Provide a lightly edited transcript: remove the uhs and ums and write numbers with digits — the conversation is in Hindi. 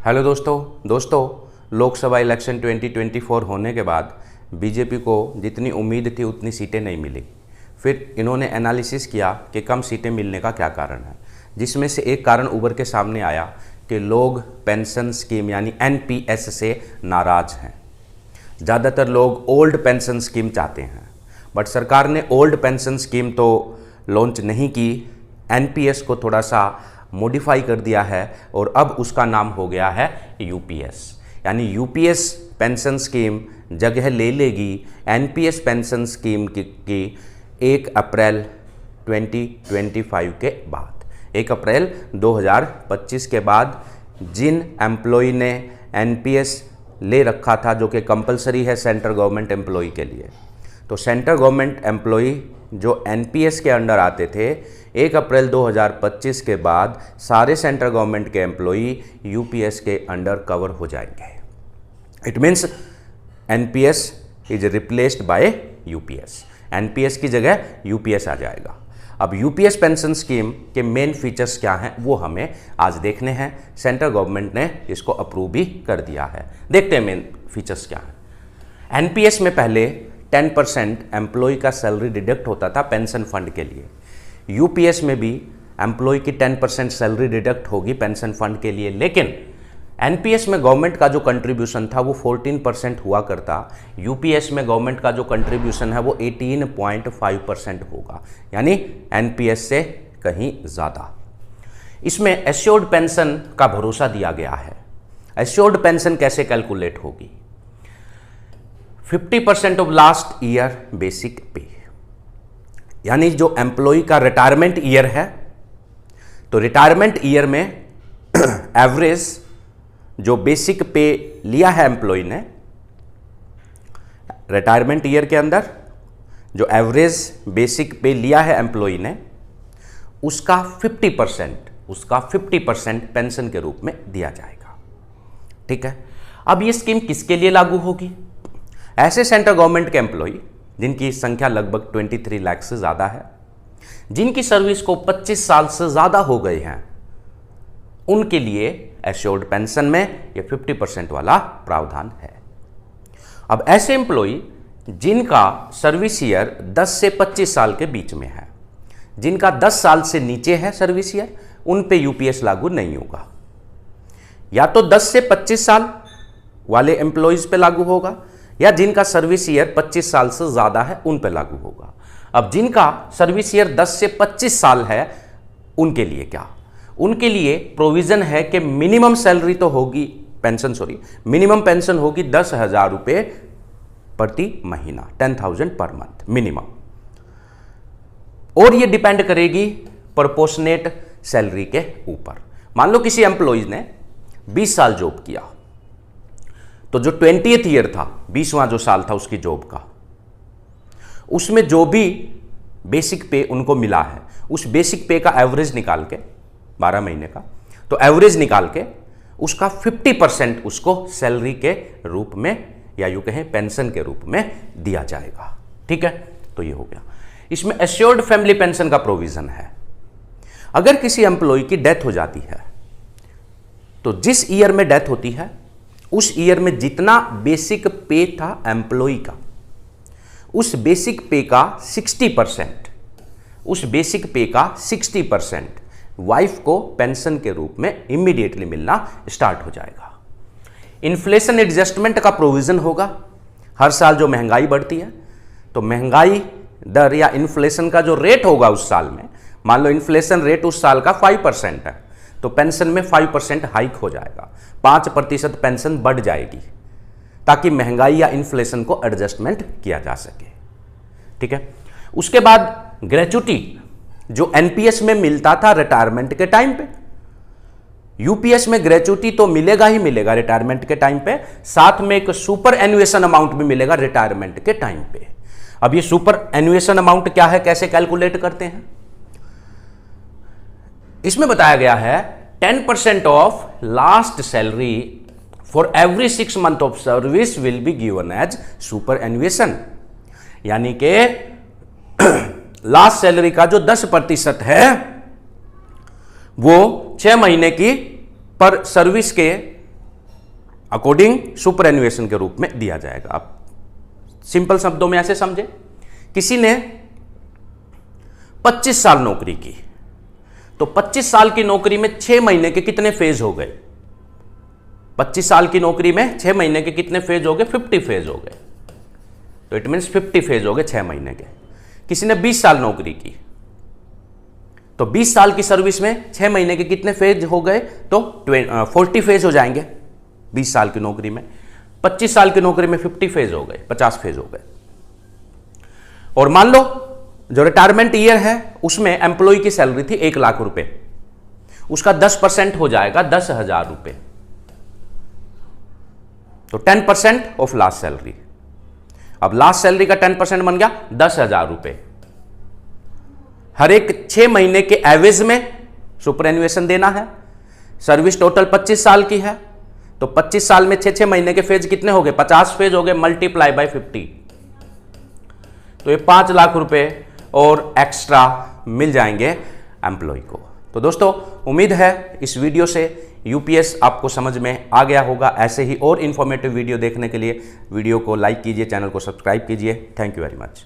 हेलो दोस्तों लोकसभा इलेक्शन 2024 होने के बाद बीजेपी को जितनी उम्मीद थी उतनी सीटें नहीं मिली। फिर इन्होंने एनालिसिस किया कि कम सीटें मिलने का क्या कारण है, जिसमें से एक कारण उभर के सामने आया कि लोग पेंशन स्कीम यानी एनपीएस से नाराज़ हैं। ज़्यादातर लोग ओल्ड पेंशन स्कीम चाहते हैं, बट सरकार ने ओल्ड पेंशन स्कीम तो लॉन्च नहीं की, एनपीएस को थोड़ा सा मॉडिफाई कर दिया है और अब उसका नाम हो गया है यूपीएस। यानी यूपीएस पेंशन स्कीम जगह ले लेगी एनपीएस पेंशन स्कीम की 1 अप्रैल 2025 के बाद। 1 अप्रैल 2025 के बाद जिन एम्प्लॉय ने एनपीएस ले रखा था, जो कि कंपलसरी है सेंट्रल गवर्नमेंट एम्प्लॉय के लिए, तो सेंट्रल गवर्नमेंट एम्प्लॉय जो एनपीएस के अंडर आते थे 1 अप्रैल 2025 के बाद सारे सेंट्रल गवर्नमेंट के एम्प्लॉय यूपीएस के अंडर कवर हो जाएंगे। It means NPS is replaced by UPS. NPS की जगह यूपीएस आ जाएगा। अब यूपीएस पेंशन स्कीम के मेन फीचर्स क्या हैं वो हमें आज देखने हैं। सेंट्रल गवर्नमेंट ने इसको अप्रूव भी कर दिया है। देखते हैं मेन फीचर्स क्या हैं। एनपीएस में पहले 10% एम्प्लॉय का सैलरी डिडक्ट होता था पेंशन फंड के लिए। यूपीएस में भी एम्प्लॉय की 10% सैलरी डिडक्ट होगी पेंशन फंड के लिए, लेकिन एनपीएस में गवर्नमेंट का जो कंट्रीब्यूशन था वो 14% हुआ करता। यूपीएस में गवर्नमेंट का जो कंट्रीब्यूशन है वो 18.5% होगा, यानी एनपीएस से कहीं ज़्यादा। इसमें एश्योर्ड पेंशन का भरोसा दिया गया है। एश्योर्ड पेंशन कैसे कैलकुलेट होगी? 50% ऑफ लास्ट ईयर बेसिक पे, यानी जो एम्प्लॉय का रिटायरमेंट ईयर है, तो रिटायरमेंट ईयर में एवरेज जो बेसिक पे लिया है एम्प्लॉय ने, रिटायरमेंट ईयर के अंदर जो एवरेज बेसिक पे लिया है एम्प्लॉय ने, उसका 50% पेंशन के रूप में दिया जाएगा। ठीक है। अब ये स्कीम किसके लिए लागू होगी? ऐसे सेंट्रल गवर्नमेंट के एम्प्लॉय जिनकी संख्या लगभग 23 लाख से ज़्यादा है, जिनकी सर्विस को 25 साल से ज़्यादा हो गए हैं, उनके लिए एश्योर्ड पेंशन में ये 50% वाला प्रावधान है। अब ऐसे एम्प्लॉय जिनका सर्विस ईयर 10 से 25 साल के बीच में है, जिनका 10 साल से नीचे है सर्विस ईयर, उन पे यूपीएस लागू नहीं होगा। या तो 10 से 25 साल वाले एम्प्लॉयज पे लागू होगा, या जिनका सर्विस ईयर 25 साल से ज़्यादा है उन पे लागू होगा। अब जिनका सर्विस ईयर 10 से 25 साल है उनके लिए क्या? उनके लिए प्रोविज़न है कि मिनिमम सैलरी तो होगी, मिनिमम पेंशन होगी 10,000 रुपये प्रति महीना, 10,000 पर मंथ मिनिमम, और ये डिपेंड करेगी प्रोपोर्शनेट सैलरी के ऊपर। मान लो किसी एम्प्लॉयज ने 20 साल जॉब किया, तो जो 20th ईयर था, 20वां जो साल था उसकी जॉब का, उसमें जो भी बेसिक पे उनको मिला है, उस बेसिक पे का एवरेज निकाल के 12 महीने का, तो एवरेज निकाल के उसका 50% उसको सैलरी के रूप में या यूं कहें पेंशन के रूप में दिया जाएगा। ठीक है, तो ये हो गया। इसमें एश्योर्ड फैमिली पेंशन का प्रोविजन है। अगर किसी एम्प्लॉय की डेथ हो जाती है, तो जिस ईयर में डेथ होती है उस ईयर में जितना बेसिक पे था एम्प्लॉय का, उस बेसिक पे का 60% वाइफ को पेंशन के रूप में इमीडिएटली मिलना स्टार्ट हो जाएगा। इन्फ्लेशन एडजस्टमेंट का प्रोविजन होगा। हर साल जो महंगाई बढ़ती है, तो महंगाई दर या इन्फ्लेशन का जो रेट होगा उस साल में, मान लो इन्फ्लेशन रेट उस साल का 5% है, तो पेंशन में 5% हाइक हो जाएगा, 5% पेंशन बढ़ जाएगी, ताकि महंगाई या इन्फ्लेशन को एडजस्टमेंट किया जा सके। ठीक है। उसके बाद ग्रेच्युटी जो एनपीएस में मिलता था रिटायरमेंट के टाइम पे, यूपीएस में ग्रेच्युटी तो मिलेगा ही मिलेगा रिटायरमेंट के टाइम पे, साथ में एक सुपर एन्युएशन अमाउंट भी मिलेगा रिटायरमेंट के टाइम पे। अब ये सुपर एन्युएशन अमाउंट क्या है, कैसे कैलकुलेट करते हैं? इसमें बताया गया है 10% of last salary for every 6 month of service will be given as superannuation, यानी कि लास्ट सैलरी का जो 10% है वो 6 महीने की पर सर्विस के अकॉर्डिंग सुपरएन्युएशन के रूप में दिया जाएगा। आप सिंपल शब्दों में ऐसे समझे, किसी ने 25 साल नौकरी की, तो 25 साल की नौकरी में 6 महीने के कितने फेज हो गए? 25 साल की नौकरी में 6 महीने के कितने फेज हो गए? 50 फेज हो गए। तो इट मीन्स 50 फेज हो गए 6 महीने के। किसी ने 20 साल नौकरी की, तो 20 साल की सर्विस में 6 महीने के कितने फेज हो गए? तो 40 फेज हो जाएंगे 20 साल की नौकरी में। 25 साल की नौकरी में 50 फेज हो गए, 50 फेज हो गए। और मान लो जो रिटायरमेंट ईयर है उसमें एम्प्लॉय की सैलरी थी 1 लाख रुपए, उसका 10% हो जाएगा 10,000 रुपए, तो 10% ऑफ लास्ट सैलरी। अब लास्ट सैलरी का 10% बन गया 10,000 रुपए। हर एक 6 महीने के एवरेज में सुपरएन्युएशन देना है। सर्विस टोटल 25 साल की है, तो 25 साल में 6 महीने के फेज कितने हो गए? 50 फेज हो गए, मल्टीप्लाई बाय 50, तो ये 5 लाख रुपए और एक्स्ट्रा मिल जाएंगे एम्प्लॉय को। तो दोस्तों उम्मीद है इस वीडियो से यूपीएस आपको समझ में आ गया होगा। ऐसे ही और इन्फॉर्मेटिव वीडियो देखने के लिए वीडियो को लाइक कीजिए, चैनल को सब्सक्राइब कीजिए। Thank you very much.